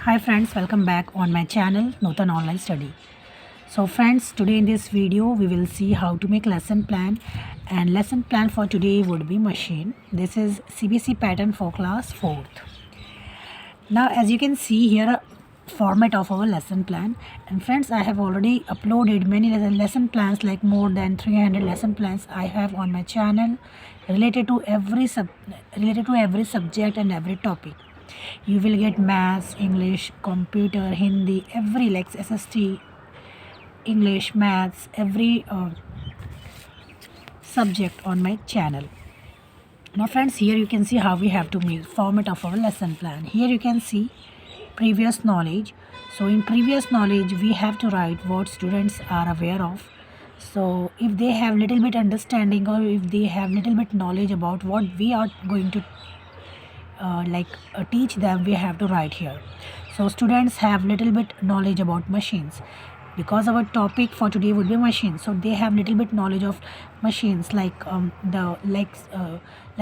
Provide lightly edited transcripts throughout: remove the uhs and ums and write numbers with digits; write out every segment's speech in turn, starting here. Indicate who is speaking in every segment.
Speaker 1: Hi friends, welcome back on my channel Nutan Online Study. So friends, today in this video we will see how to make lesson plan, and lesson plan for today would be machine. This is CBC pattern for class 4th. Now as you can see here, format of our lesson plan, and friends, I have already uploaded many lesson plans, like more than 300 lesson plans I have on my channel related to every subject and every topic. You will get maths, English, computer, Hindi, every like SST, English, maths, every subject on my channel. Now friends, here you can see how we have to make format of our lesson plan. Here you can see previous knowledge. So in previous knowledge we have to write what students are aware of. So if they have little bit understanding, or if they have little bit knowledge about what we are going to teach them, we have to write here. So students have little bit knowledge about machines, because our topic for today would be machines. So they have little bit knowledge of machines, like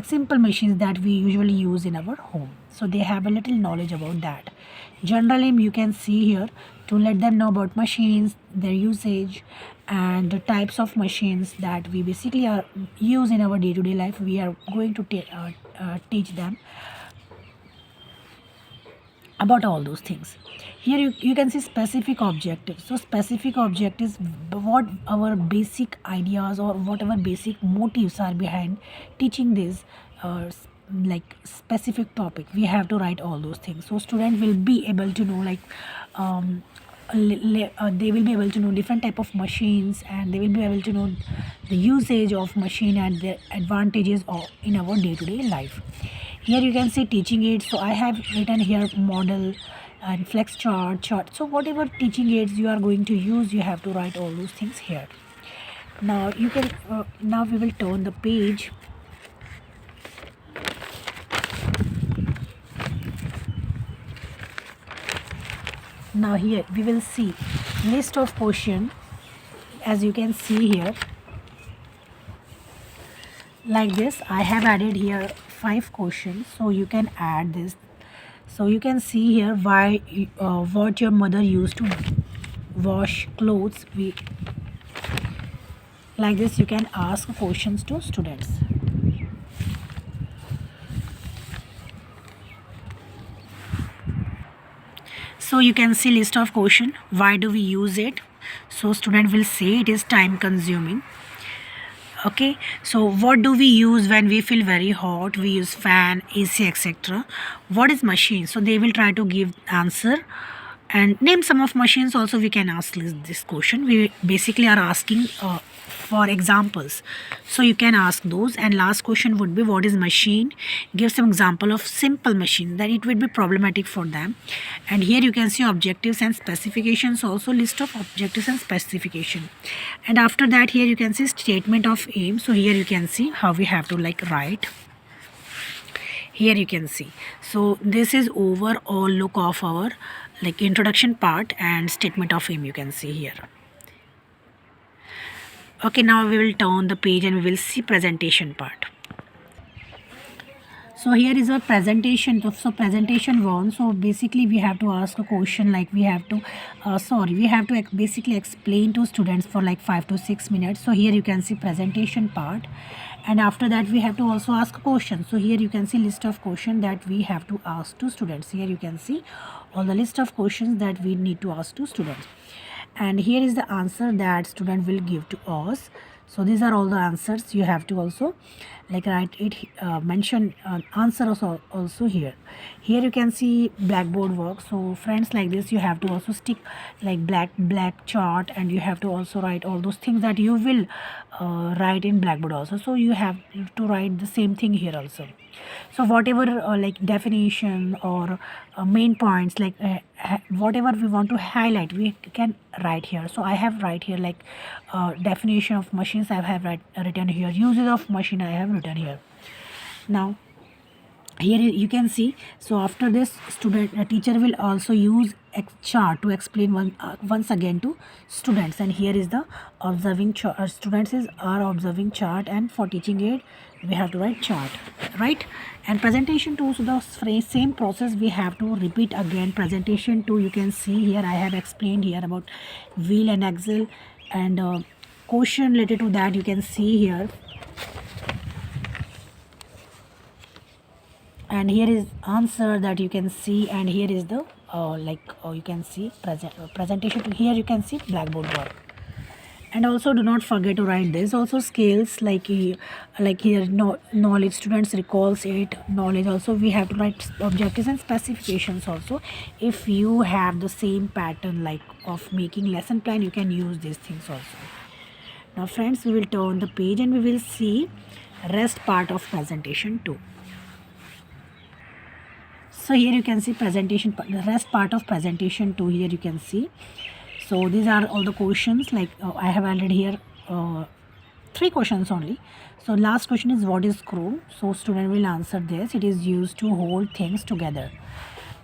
Speaker 1: simple machines that we usually use in our home. So they have a little knowledge about that. Generally you can see here to let them know about machines, their usage, and the types of machines that we basically use in our day-to-day life. We are going to teach them about all those things. Here you can see specific objectives. So specific objectives, what our basic ideas or whatever basic motives are behind teaching this specific topic. We have to write all those things, so student will be able to know they will be able to know different type of machines, and they will be able to know the usage of machine and the advantages in our day-to-day life. Here you can see teaching aids. So I have written here model and flex chart. So whatever teaching aids you are going to use, you have to write all those things here. Now you can now we will turn the page. Now here we will see list of question. As you can see here, like this, I have added here 5 questions, so you can add this. So you can see here why what your mother used to wash clothes. Like this you can ask questions to students. So you can see list of question, why do we use it? So student will say it is time consuming. Okay, so what do we use when we feel very hot? We use fan, AC, etc. What is machine? So they will try to give answer and name some of machines. Also we can ask this question. We basically are asking for examples, so you can ask those. And last question would be what is machine? Give some example of simple machine, that it would be problematic for them. And here you can see objectives and specifications, also list of objectives and specification. And after that, here you can see statement of aim. So here you can see how we have to write. Here you can see, so this is overall look of our introduction part and statement of aim, you can see here. Okay, now we will turn the page and we will see presentation part. So here is our presentation. So presentation 1. So basically we have to ask a question, like we have to basically explain to students for 5 to 6 minutes. So here you can see presentation part, and after that we have to also ask a question. So here you can see list of questions that we have to ask to students. Here you can see all the list of questions that we need to ask to students, and here is the answer that student will give to us. So these are all the answers. You have to also write it, mention answer also here. Here you can see blackboard work. So friends, like this you have to also stick black chart, and you have to also write all those things that you will write in blackboard also. So you have to write the same thing here also. So whatever definition or main points, whatever we want to highlight, we can write here. So I have write here definition of machines I have written here, uses of machine I have written here. Now here you can see. So after this, student teacher will also use chart to explain once again to students. And here is the observing chart. Students are observing chart, and for teaching aid we have to write chart, right? And presentation 2, so the same process we have to repeat again. Presentation 2, you can see here I have explained here about wheel and axle, and question related to that you can see here. And here is answer that you can see, and here is the you can see presentation. Here you can see blackboard work. And also do not forget to write this also skills, like here, no knowledge, students recalls it knowledge. Also we have to write objectives and specifications also. If you have the same pattern like of making lesson plan, you can use these things also. Now friends, we will turn the page and we will see rest part of presentation 2. So here you can see presentation, the rest part of presentation 2. Here you can see. So these are all the questions, like I have added here 3 questions only. So last question is what is screw? So student will answer this. It is used to hold things together.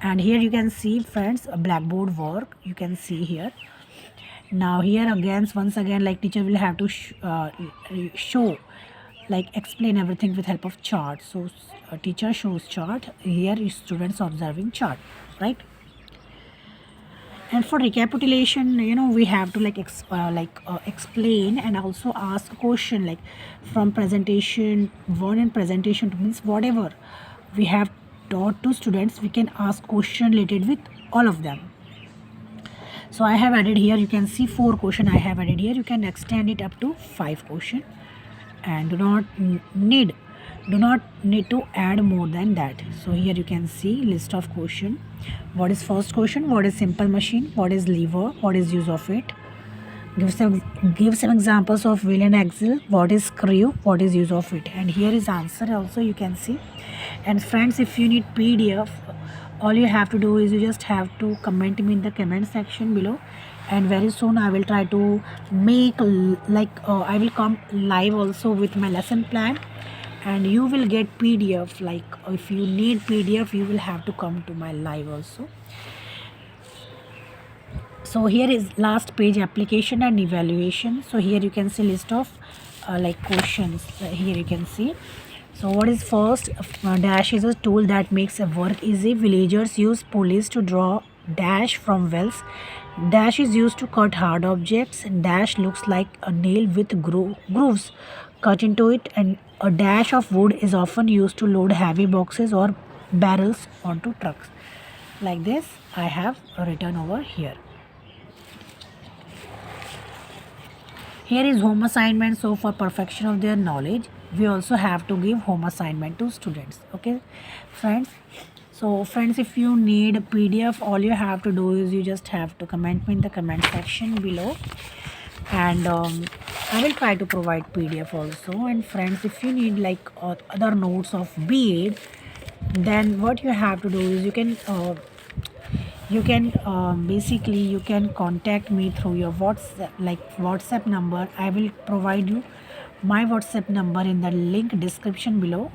Speaker 1: And here you can see friends, a blackboard work you can see here. Now here again, once again, like teacher will have to show, like explain everything with help of chart. So a teacher shows chart, here is students observing chart, right? And for recapitulation, we have to explain and also ask a question, like from presentation 1 and presentation 2, means whatever we have taught to students, we can ask question related with all of them. So I have added here, you can see 4 question I have added here. You can extend it up to 5 question, and do not need to add more than that. So here you can see list of question. What is first question? What is simple machine? What is lever? What is use of it? Give some examples of wheel and axle. What is screw? What is use of it? And here is answer also you can see. And friends, if you need PDF, all you have to do is you just have to comment me in the comment section below, and very soon I will try to make I will come live also with my lesson plan, and you will get PDF. Like if you need PDF, you will have to come to my live also. So here is last page, application and evaluation. So here you can see list of questions. Here you can see. So what is first? Dash is a tool that makes a work easy. Villagers use pulleys to draw dash from wells. Dash is used to cut hard objects. Dash looks like a nail with grooves cut into it. And a dash of wood is often used to load heavy boxes or barrels onto trucks. Like this I have written over here. Here is home assignment. So for perfection of their knowledge, we also have to give home assignment to students. Okay friends, so friends, if you need a PDF, all you have to do is you just have to comment me in the comment section below, and I will try to provide PDF also. And friends, if you need like other notes of B.ed, then what you have to do is you can basically you can contact me through your WhatsApp number. I will provide you my WhatsApp number in the link description below.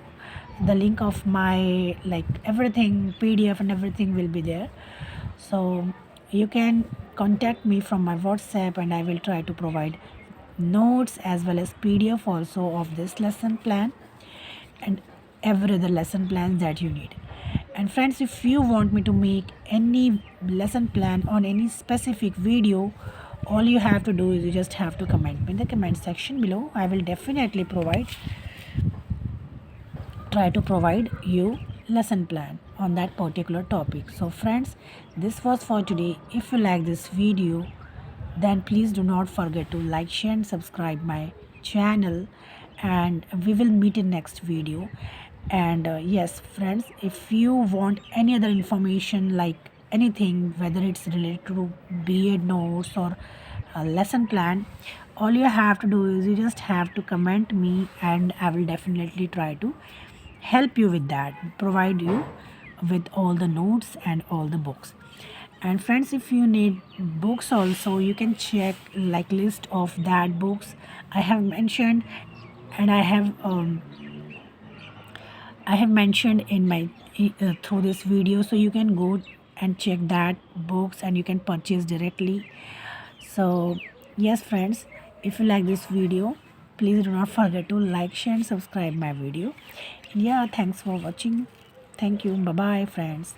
Speaker 1: The link of my everything, PDF and everything will be there. So you can contact me from my WhatsApp, and I will try to provide notes as well as PDF also of this lesson plan and every other lesson plans that you need. And friends, if you want me to make any lesson plan on any specific video, all you have to do is you just have to comment me in the comment section below. I will definitely try to provide you lesson plan on that particular topic. So friends, this was for today. If you like this video, then please do not forget to like, share and subscribe my channel, and we will meet in next video. And yes friends, if you want any other information, like anything, whether it's related to B.ed notes or a lesson plan, all you have to do is you just have to comment me, and I will definitely try to help you with that, provide you with all the notes and all the books. And friends, if you need books also, you can check list of that books I have mentioned, and I have I have mentioned in my through this video, so you can go and check that books and you can purchase directly. So yes friends, if you like this video, please do not forget to like, share and subscribe my video. Yeah, thanks for watching. Thank you. Bye bye friends.